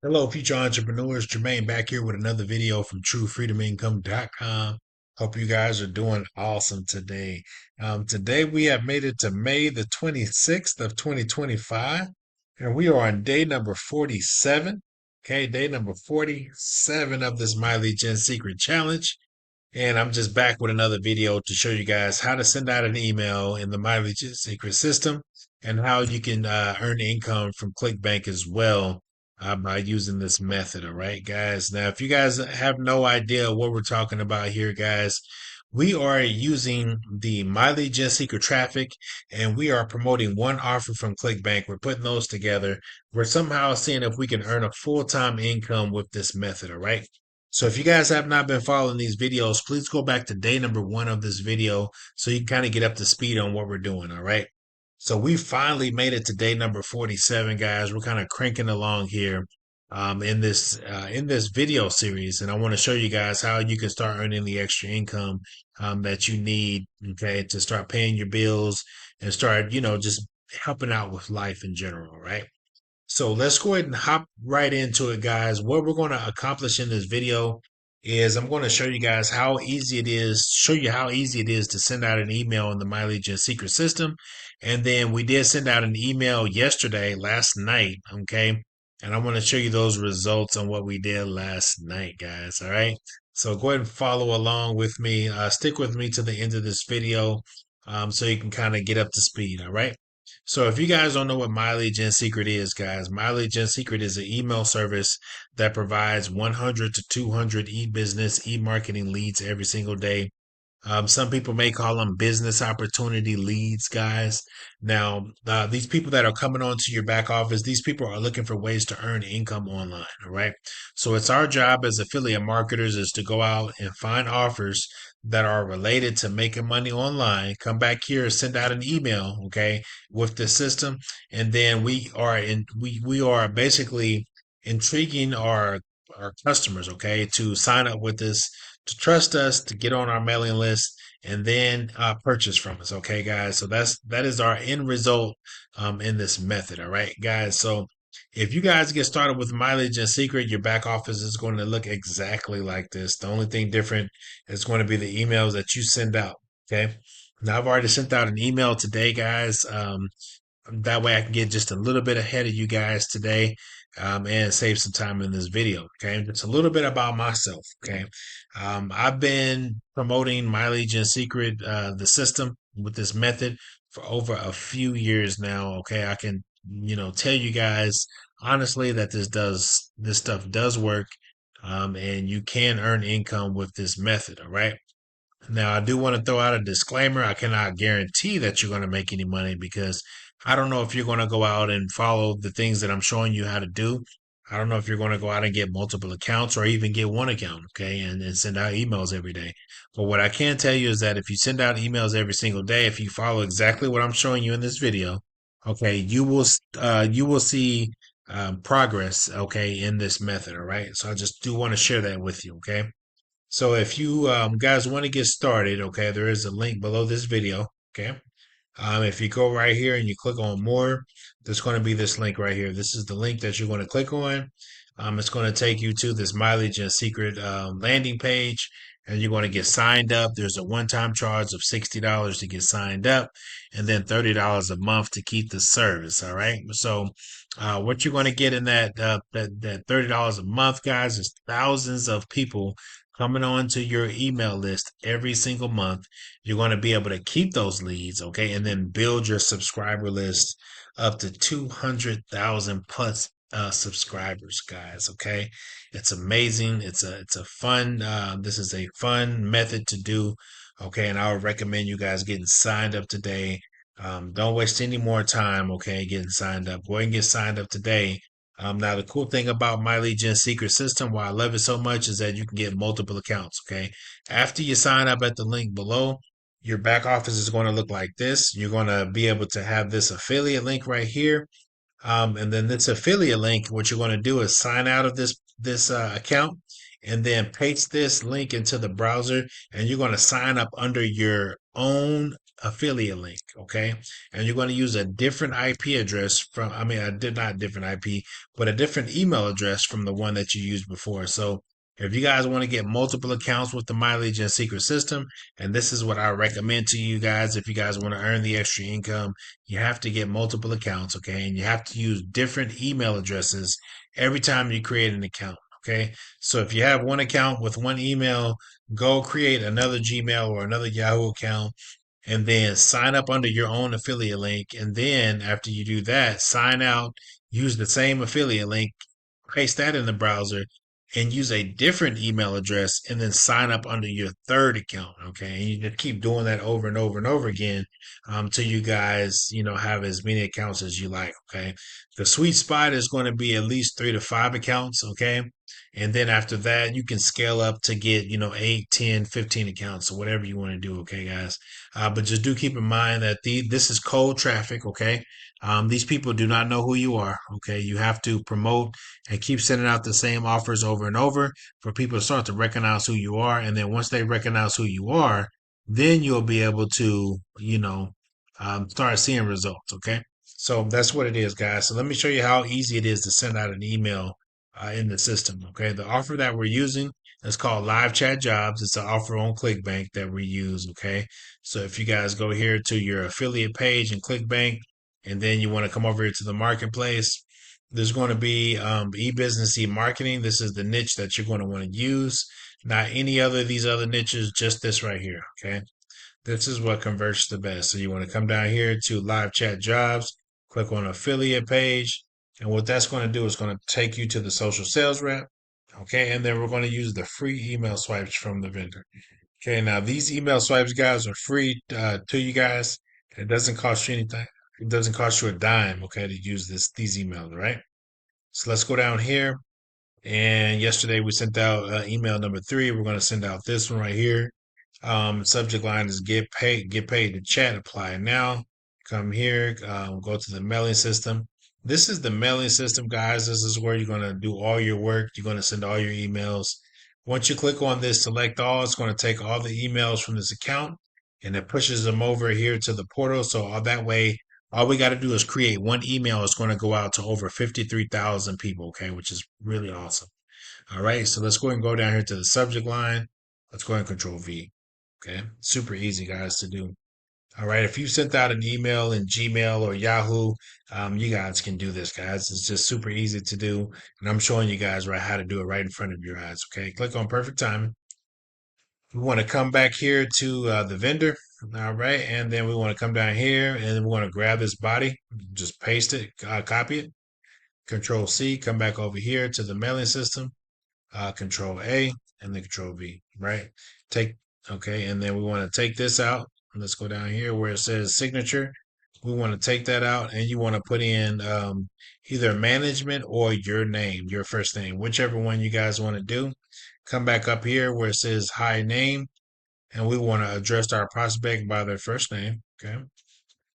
Hello, future entrepreneurs. Jermaine back here with another video from TrueFreedomIncome.com. Hope you guys are doing awesome today. Today we have made it to May the 26th of 2025, and we are on day number 47. Okay, day number 47 of this Miley Gen Secret Challenge. And I'm just back with another video to show you guys how to send out an email in the mileage secret system and how you can earn income from Clickbank as well by using this method. All right, guys. Now, if you guys have no idea what we're talking about here, guys, we are using the mileage and secret traffic and we are promoting one offer from Clickbank. We're putting those together. We're somehow seeing if we can earn a full-time income with this method. All right. So if you guys have not been following these videos, please go back to day number 1 of this video so you can kind of get up to speed on what we're doing. All right. So we finally made it to day number 47, guys. We're kind of cranking along here in this video series, and I want to show you guys how you can start earning the extra income that you need, okay, to start paying your bills and start, just helping out with life in general, right? So let's go ahead and hop right into it, guys. What we're going to accomplish in this video is I'm going to show you guys how easy it is, show you how easy it is to send out an email in the mileage and secret system. And then we did send out an email yesterday, last night, okay? And I want to show you those results on what we did last night, guys. All right. So go ahead and follow along with me. Stick with me to the end of this video so you can kind of get up to speed. All right. So if you guys don't know what Mileage and Secret is, guys, Mileage and Secret is an email service that provides 100 to 200 e-business, e-marketing leads every single day. Some people may call them business opportunity leads, guys. Now, these people that are coming onto your back office, these people are looking for ways to earn income online. All right. So it's our job as affiliate marketers is to go out and find offers that are related to making money online. Come back here, send out an email, okay, with the system, and then we are basically intriguing our customers, okay, to sign up with us, to trust us, to get on our mailing list, and then purchase from us. Okay, guys. So that is our end result in this method. All right, guys. So if you guys get started with mileage and secret, your back office is going to look exactly like this. The only thing different is going to be the emails that you send out. Okay. Now I've already sent out an email today, guys. That way I can get just a little bit ahead of you guys today and save some time in this video. Okay. Just a little bit about myself. Okay. I've been promoting mileage and secret, the system with this method for over a few years now. Okay. I can, tell you guys honestly that this stuff does work. And you can earn income with this method. All right. Now, I do want to throw out a disclaimer. I cannot guarantee that you're going to make any money because I don't know if you're going to go out and follow the things that I'm showing you how to do. I don't know if you're going to go out and get multiple accounts or even get one account, okay, and send out emails every day. But what I can tell you is that if you send out emails every single day, if you follow exactly what I'm showing you in this video, okay, you will see progress, okay, in this method, all right. So I just do want to share that with you, okay. So if you guys want to get started, okay, there is a link below this video. Okay. If you go right here and you click on more, there's going to be this link right here. This is the link that you're going to click on. It's going to take you to this mileage and secret landing page, and you're going to get signed up. There's a one-time charge of $60 to get signed up, and then $30 a month to keep the service. All right. So, what you're going to get in that $30 a month, guys, is thousands of people coming onto your email list every single month. You're going to be able to keep those leads, okay, and then build your subscriber list up to 200,000 plus subscribers, guys. Okay, it's amazing. It's a fun. This is a fun method to do. Okay, and I would recommend you guys getting signed up today. Don't waste any more time. Okay, getting signed up. Go ahead and get signed up today. Now, the cool thing about my lead gen secret system, why I love it so much, is that you can get multiple accounts. Okay, after you sign up at the link below, your back office is going to look like this. You're going to be able to have this affiliate link right here. And then this affiliate link, what you're going to do is sign out of this account and then paste this link into the browser, and you're going to sign up under your own affiliate link, okay? And you're going to use a different IP address from, I mean, not different IP, but a different email address from the one that you used before. So if you guys want to get multiple accounts with the mileage and secret system, and this is what I recommend to you guys, if you guys want to earn the extra income, you have to get multiple accounts, okay? And you have to use different email addresses every time you create an account, okay? So if you have one account with one email, go create another Gmail or another Yahoo account and then sign up under your own affiliate link. And then after you do that, sign out, use the same affiliate link, paste that in the browser, and use a different email address and then sign up under your third account. Okay. And you just keep doing that over and over and over again till you guys, have as many accounts as you like. Okay. The sweet spot is going to be at least 3 to 5 accounts. Okay. And then after that, you can scale up to get, 8, 10, 15 accounts or whatever you want to do. Okay, guys. But just do keep in mind that this is cold traffic. Okay. These people do not know who you are. Okay. You have to promote and keep sending out the same offers over and over for people to start to recognize who you are. And then once they recognize who you are, then you'll be able to, start seeing results. Okay. So that's what it is, guys. So let me show you how easy it is to send out an email in the system. Okay. The offer that we're using is called Live Chat Jobs. It's an offer on Clickbank that we use. Okay. So if you guys go here to your affiliate page and Clickbank, and then you want to come over here to the marketplace, there's going to be e-business, e-marketing. This is the niche that you're going to want to use. Not any other of these other niches, just this right here. Okay. This is what converts the best. So you want to come down here to live chat jobs, click on affiliate page. And what that's going to do is going to take you to the social sales rep. Okay. And then we're going to use the free email swipes from the vendor. Okay. Now these email swipes, guys, are free to you guys. It doesn't cost you anything. It doesn't cost you a dime. Okay. To use these emails. Right. So let's go down here. And yesterday we sent out email number 3. We're going to send out this one right here. Subject line is get paid to chat, apply now. Come here, go to the mailing system. This is the mailing system, guys. This is where you're going to do all your work. You're going to send all your emails. Once you click on this, select all, it's going to take all the emails from this account and it pushes them over here to the portal. So all that way, all we got to do is create one email. It's going to go out to over 53,000 people, okay, which is really awesome. All right, so let's go ahead and go down here to the subject line. Let's go ahead and control V. Okay, super easy, guys, to do. All right, if you sent out an email in Gmail or Yahoo, you guys can do this, guys. It's just super easy to do, and I'm showing you guys right how to do it right in front of your eyes. Okay, click on perfect timing. We want to come back here to the vendor. All right, and then we want to come down here and we want to grab this body, just paste it, copy it. Control C, come back over here to the mailing system. Control A, and then Control V, right? Take, okay, and then we want to take this out. Let's go down here where it says signature. We want to take that out, and you want to put in either management or your name, your first name, whichever one you guys want to do. Come back up here where it says hi name, and we want to address our prospect by their first name. Okay,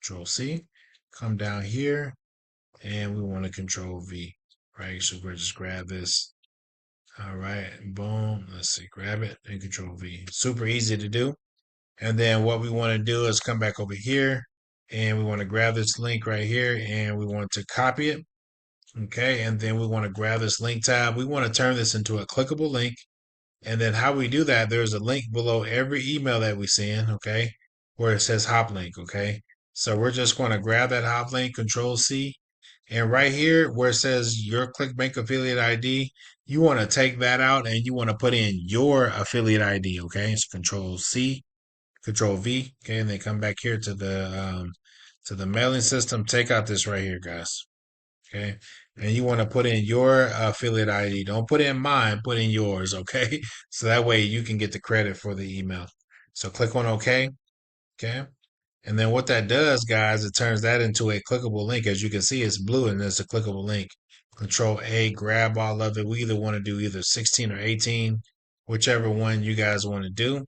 Control C. Come down here, and we want to Control V, right? So we'll just grab this. All right, boom. Let's see, grab it and Control V. Super easy to do. And then what we want to do is come back over here and we want to grab this link right here and we want to copy it. Okay, and then we want to grab this link tab. We want to turn this into a clickable link. And then how we do that, there's a link below every email that we send, okay, where it says hop link, okay? So we're just going to grab that hop link, Control C, and right here where it says your Clickbank affiliate ID, you want to take that out and you want to put in your affiliate ID, okay? So Control C, Control V, okay, and then come back here to the mailing system. Take out this right here, guys. Okay. And you want to put in your affiliate ID. Don't put in mine, put in yours. Okay. So that way you can get the credit for the email. So click on OK. Okay. And then what that does, guys, it turns that into a clickable link. As you can see, it's blue and it's a clickable link. Control A, grab all of it. We either want to do either 16 or 18, whichever one you guys want to do.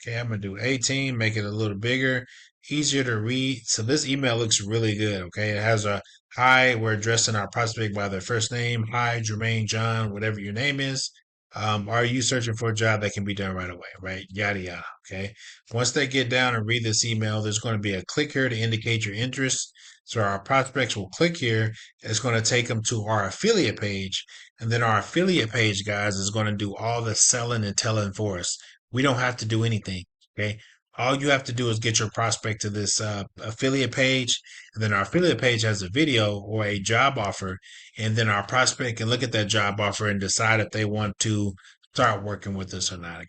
Okay, I'm gonna do 18, make it a little bigger, easier to read. So this email looks really good. Okay, it has a hi, we're addressing our prospect by their first name. Hi, Jermaine, John, whatever your name is. Are you searching for a job that can be done right away? Right? Yada yada. Okay. Once they get down and read this email, there's going to be a click here to indicate your interest. So our prospects will click here. It's going to take them to our affiliate page. And then our affiliate page, guys, is going to do all the selling and telling for us. We don't have to do anything. Okay. All you have to do is get your prospect to this affiliate page. And then our affiliate page has a video or a job offer, and then our prospect can look at that job offer and decide if they want to start working with us or not.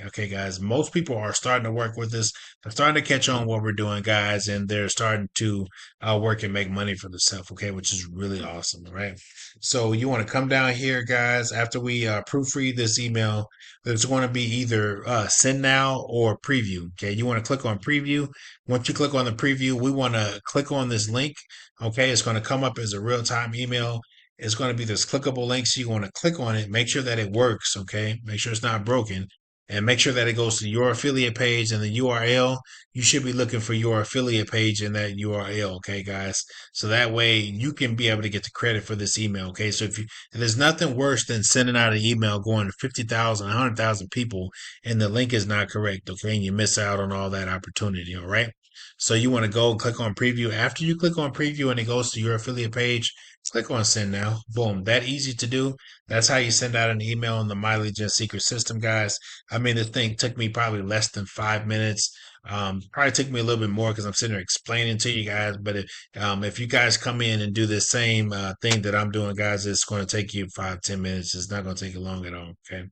Okay, guys. Most people are starting to work with us. They're starting to catch on what we're doing, guys, and they're starting to work and make money for themselves. Okay, which is really awesome, right? So you want to come down here, guys. After we proofread this email, there's going to be either send now or preview. Okay, you want to click on preview. Once you click on the preview, we want to click on this link. Okay, it's going to come up as a real time email. It's going to be this clickable link. So you want to click on it, make sure that it works. Okay. Make sure it's not broken, and make sure that it goes to your affiliate page and the URL. You should be looking for your affiliate page in that URL. Okay, guys. So that way you can be able to get the credit for this email. Okay. So if there's nothing worse than sending out an email going to 50,000, 100,000 people and the link is not correct. Okay. And you miss out on all that opportunity. All right. So you want to go click on preview. After you click on preview and it goes to your affiliate page, click on send now. Boom. That easy to do. That's how you send out an email in the MyLegion secret system, guys. I mean, this thing took me probably less than 5 minutes. Probably took me a little bit more because I'm sitting there explaining to you guys. But if you guys come in and do the same thing that I'm doing, guys, it's going to take you 5, 10 minutes. It's not going to take you long at all. Okay.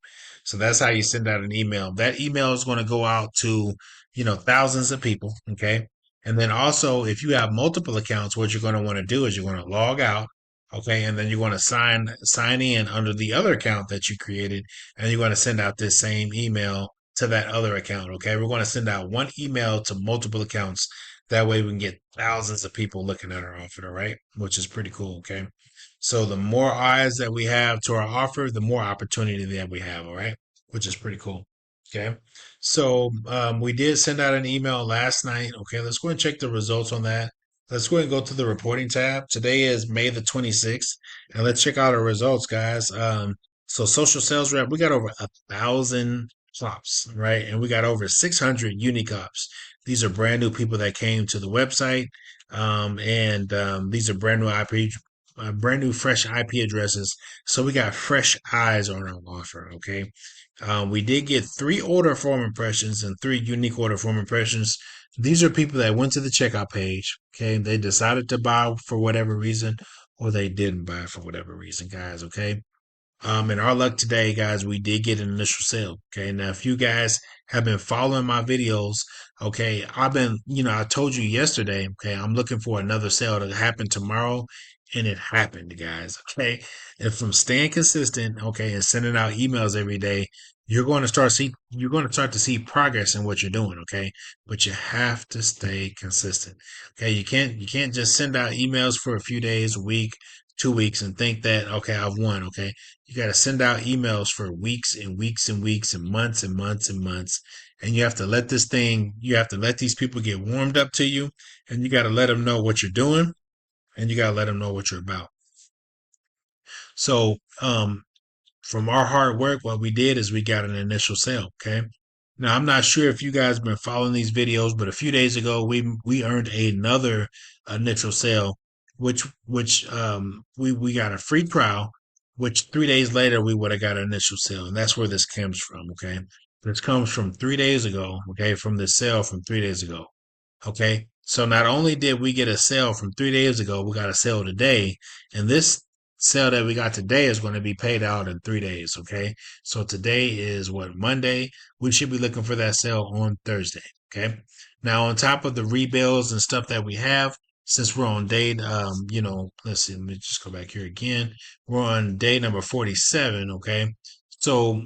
So that's how you send out an email. That email is going to go out to, thousands of people. Okay. And then also, if you have multiple accounts, what you're going to want to do is you're going to log out. Okay, and then you're going to sign in under the other account that you created, and you're going to send out this same email to that other account. Okay, we're going to send out one email to multiple accounts. That way we can get thousands of people looking at our offer, all right? Which is pretty cool. Okay, so the more eyes that we have to our offer, the more opportunity that we have, all right? Which is pretty cool. Okay, so we did send out an email last night. Okay, let's go and check the results on that. Let's go and go to the reporting tab. Today is May the 26th, and let's check out our results, guys. So social sales rep, we got over 1,000 plops, right? And we got over 600 unique ops. These are brand new people that came to the website, and these are brand new fresh IP addresses. So we got fresh eyes on our offer. Okay. We did get 3 order form impressions and 3 unique order form impressions. These are people that went to the checkout page. Okay. They decided to buy for whatever reason, or they didn't buy for whatever reason, guys. Okay. In our luck today, guys, we did get an initial sale. Okay. Now, if you guys have been following my videos, okay, I told you yesterday, okay, I'm looking for another sale to happen tomorrow. And it happened, guys. Okay. And from staying consistent, okay, and sending out emails every day, you're going to start to see progress in what you're doing. Okay. But you have to stay consistent. Okay. You can't just send out emails for a few days, a week, 2 weeks and think that, okay, I've won. Okay. You got to send out emails for weeks and weeks and weeks and months and months and months. And you have to let these people get warmed up to you, and you got to let them know what you're doing, and you got to let them know what you're about. So, from our hard work, what we did is we got an initial sale. Okay. Now, I'm not sure if you guys been following these videos, but a few days ago, we earned another initial sale, we got a free trial, which 3 days later we would have got an initial sale, and that's where this comes from. Okay. This comes from 3 days ago. Okay. From the sale from 3 days ago. Okay. So not only did we get a sale from 3 days ago, we got a sale today. And this sale that we got today is going to be paid out in 3 days. Okay. So today is what, Monday? We should be looking for that sale on Thursday. Okay. Now, on top of the rebuilds and stuff that we have, since we're on day, let's see, let me just go back here again. We're on day number 47. Okay. So,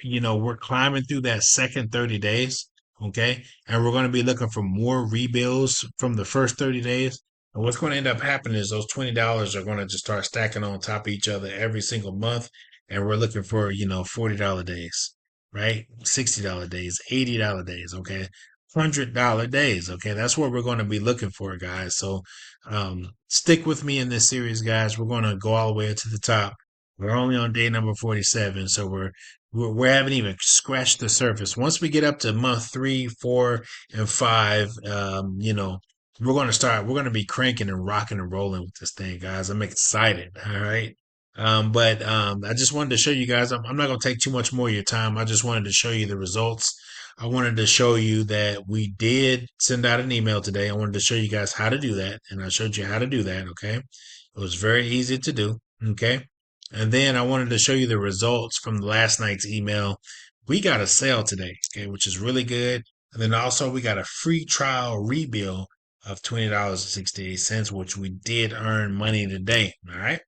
we're climbing through that second 30 days. Okay. And we're going to be looking for more rebuilds from the first 30 days. And what's going to end up happening is those $20 are going to just start stacking on top of each other every single month. And we're looking for, $40 days, right? $60 days, $80 days. Okay. $100 days. Okay. That's what we're going to be looking for, guys. So, stick with me in this series, guys. We're going to go all the way to the top. We're only on day number 47. So we're we haven't even scratched the surface. Once we get up to month 3, 4, and 5, we're going to be cranking and rocking and rolling with this thing, guys. I'm excited. All right. But I just wanted to show you guys, I'm not going to take too much more of your time. I just wanted to show you the results. I wanted to show you that we did send out an email today. I wanted to show you guys how to do that. And I showed you how to do that. Okay. It was very easy to do. Okay. And then I wanted to show you the results from last night's email. We got a sale today, okay, which is really good. And then also we got a free trial rebill of $20.68, which we did earn money today. All right.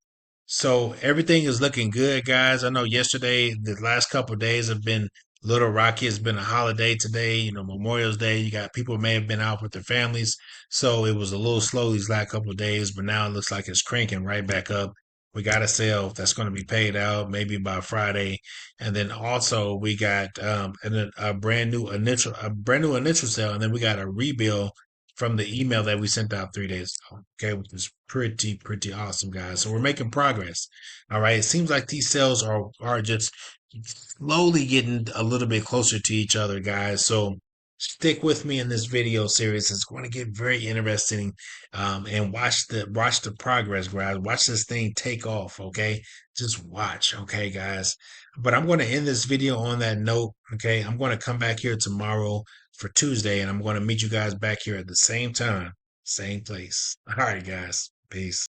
So everything is looking good, guys. I know yesterday, the last couple of days have been a little rocky. It's been a holiday today, Memorial's Day. You got people may have been out with their families. So it was a little slow these last couple of days, but now it looks like it's cranking right back up. We got a sale that's going to be paid out maybe by Friday. And then also we got a brand new initial sale. And then we got a rebill from the email that we sent out 3 days ago. Okay, which is pretty awesome, guys. So we're making progress. All right. It seems like these sales are just slowly getting a little bit closer to each other, guys. So stick with me in this video series. It's going to get very interesting. And watch the progress, guys. Watch this thing take off. Okay. Just watch. Okay, guys. But I'm going to end this video on that note. Okay. I'm going to come back here tomorrow for Tuesday, and I'm going to meet you guys back here at the same time, same place. All right, guys. Peace.